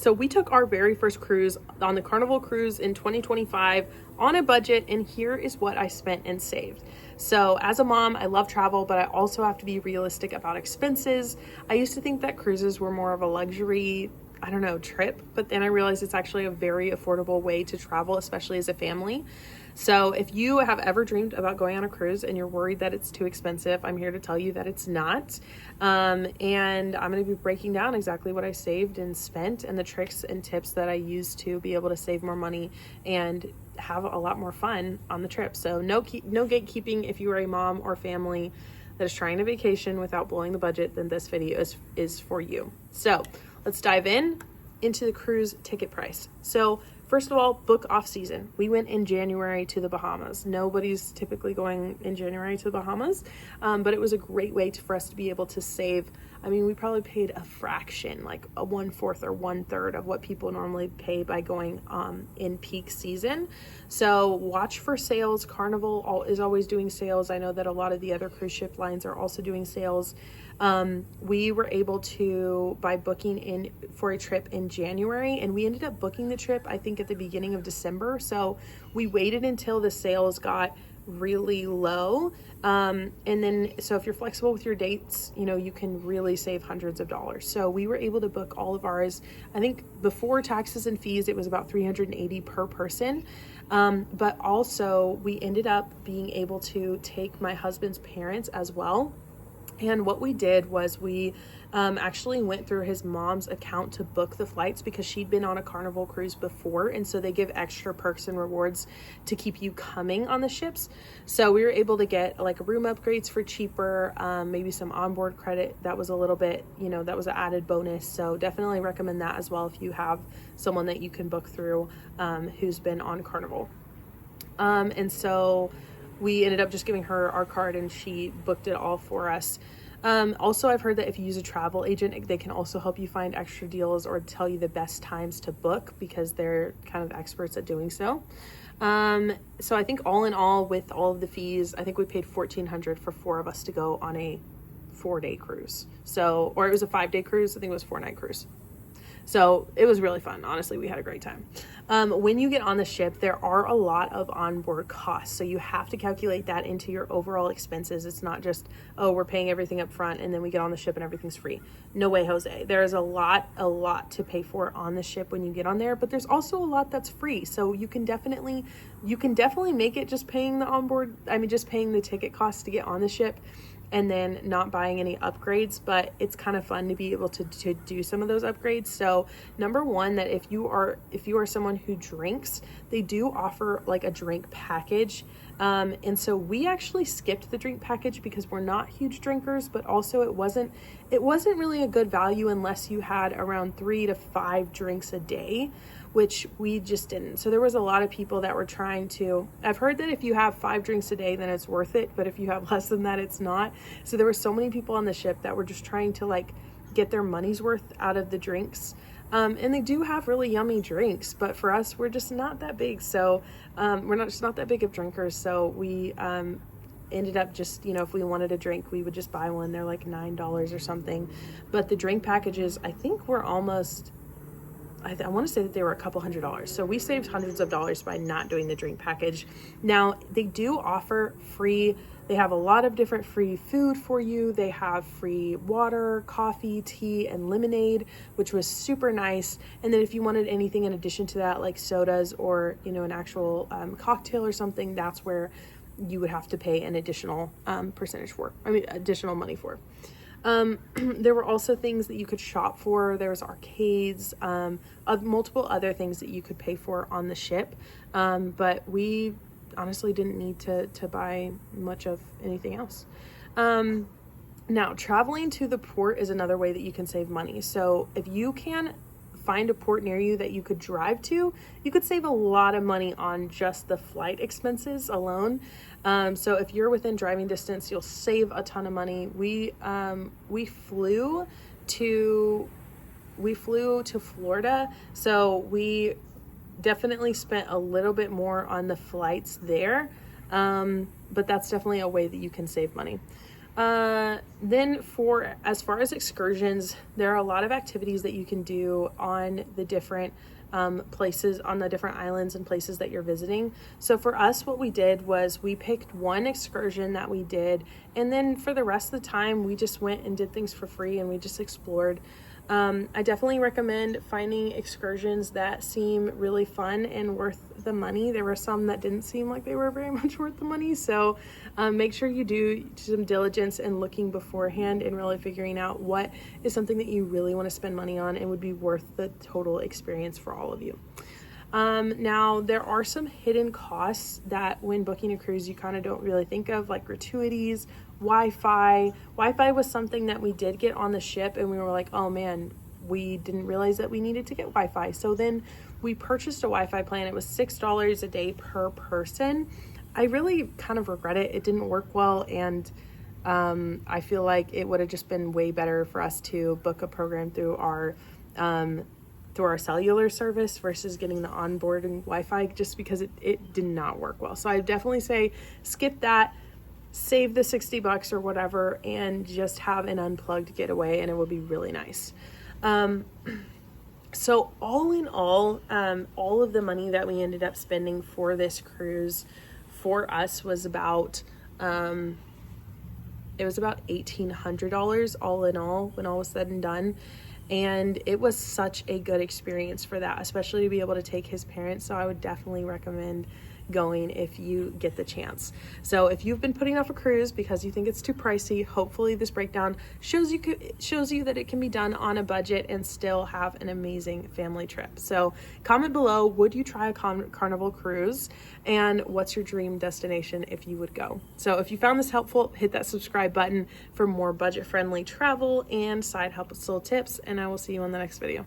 So we took our very first cruise on the Carnival Cruise in 2025 on a budget, and here is what I spent and saved. So as a mom, I love travel, but I also have to be realistic about expenses. I used to think that cruises were more of a luxury, trip, but then I realized it's actually a very affordable way to travel, especially as a family. So if you have ever dreamed about going on a cruise and you're worried that it's too expensive, I'm here to tell you that it's not. And I'm going to be breaking down exactly what I saved and spent and the tricks and tips that I use to be able to save more money and have a lot more fun on the trip. So no gatekeeping. If you are a mom or family that is trying to vacation without blowing the budget, then this video is for you. So let's dive into the cruise ticket price. So first of all, book off season. We went in January to the Bahamas. Nobody's typically going in January to the Bahamas, but it was a great way for us to be able to save. I mean, we probably paid a fraction, like a 1/4 or 1/3 of what people normally pay by going in peak season. So watch for sales. Carnival is always doing sales. I know that a lot of the other cruise ship lines are also doing sales. We were able to, by booking in for a trip in January, and we ended up booking the trip, I think, at the beginning of December. So we waited until the sales got really low. And then, so if you're flexible with your dates, you can really save hundreds of dollars. So we were able to book all of ours. I think before taxes and fees, it was about $380 per person. But also we ended up being able to take my husband's parents as well. And what we did was we actually went through his mom's account to book the flights because she'd been on a Carnival cruise before. And so they give extra perks and rewards to keep you coming on the ships. So we were able to get like room upgrades for cheaper, maybe some onboard credit. That was a little bit, that was an added bonus. So definitely recommend that as well if you have someone that you can book through who's been on Carnival. And so we ended up just giving her our card and she booked it all for us. Also, I've heard that if you use a travel agent, they can also help you find extra deals or tell you the best times to book because they're kind of experts at doing so. So I think all in all, with all of the fees, I think we paid $1,400 for 4 of us to go on a 4-day cruise. So, or it was a 5-day cruise. I think it was 4-night cruise. So it was really fun. Honestly, we had a great time. When you get on the ship, there are a lot of onboard costs. So you have to calculate that into your overall expenses. It's not just, oh, we're paying everything up front and then we get on the ship and everything's free. No way, Jose. There is a lot to pay for on the ship when you get on there, but there's also a lot that's free. So you can definitely make it just paying just paying the ticket costs to get on the ship and then not buying any upgrades, but it's kind of fun to be able to do some of those upgrades. So number one, that if you are someone who drinks, they do offer like a drink package. And so we actually skipped the drink package because we're not huge drinkers, but also it wasn't really a good value unless you had around 3 to 5 drinks a day, which we just didn't. So there was a lot of people that were trying to, I've heard that if you have 5 drinks a day, then it's worth it. But if you have less than that, it's not. So there were so many people on the ship that were just trying to like get their money's worth out of the drinks. And they do have really yummy drinks, but for us, we're just not that big. So we're not that big of drinkers. So we ended up just, if we wanted a drink, we would just buy one. They're like $9 or something. But the drink packages, I think were almost, I want to say that they were a couple $100s. So we saved hundreds of dollars by not doing the drink package. Now they do offer they have a lot of different free food for you. They have free water, coffee, tea, and lemonade, which was super nice. And then if you wanted anything in addition to that, like sodas or, an actual cocktail or something, that's where you would have to pay an additional additional money for. There were also things that you could shop for. There was arcades, multiple other things that you could pay for on the ship. But we honestly didn't need to buy much of anything else. Now, traveling to the port is another way that you can save money. So if you can find a port near you that you could drive to, you could save a lot of money on just the flight expenses alone. So if you're within driving distance, you'll save a ton of money. We flew to Florida, so we definitely spent a little bit more on the flights there. But that's definitely a way that you can save money. Then for as far as excursions, there are a lot of activities that you can do on the different places, on the different islands and places that you're visiting. So for us, what we did was we picked one excursion that we did, and then for the rest of the time we just went and did things for free and we just explored. I definitely recommend finding excursions that seem really fun and worth the money. There were some that didn't seem like they were very much worth the money. So make sure you do some diligence and looking beforehand and really figuring out what is something that you really want to spend money on and would be worth the total experience for all of you. Now there are some hidden costs that when booking a cruise you kind of don't really think of, like gratuities, Wi-Fi. Wi-Fi was something that we did get on the ship and we were like, oh man, we didn't realize that we needed to get Wi-Fi. So then we purchased a Wi-Fi plan. It was $6 a day per person. I really kind of regret it. It didn't work well, and I feel like it would have just been way better for us to book a program through our cellular service versus getting the onboard and Wi-Fi, just because it did not work well. So I definitely say skip that, save the $60 or whatever, and just have an unplugged getaway, and it will be really nice. So all in all of the money that we ended up spending for this cruise for us was about $1,800 all in all when all was said and done. And it was such a good experience for that, especially to be able to take his parents. So I would definitely recommend going if you get the chance. So if you've been putting off a cruise because you think it's too pricey, hopefully this breakdown shows you that it can be done on a budget and still have an amazing family trip. So comment below, would you try a Carnival Cruise, and what's your dream destination if you would go? So if you found this helpful, hit that subscribe button for more budget-friendly travel and side hustle tips, and I will see you on the next video.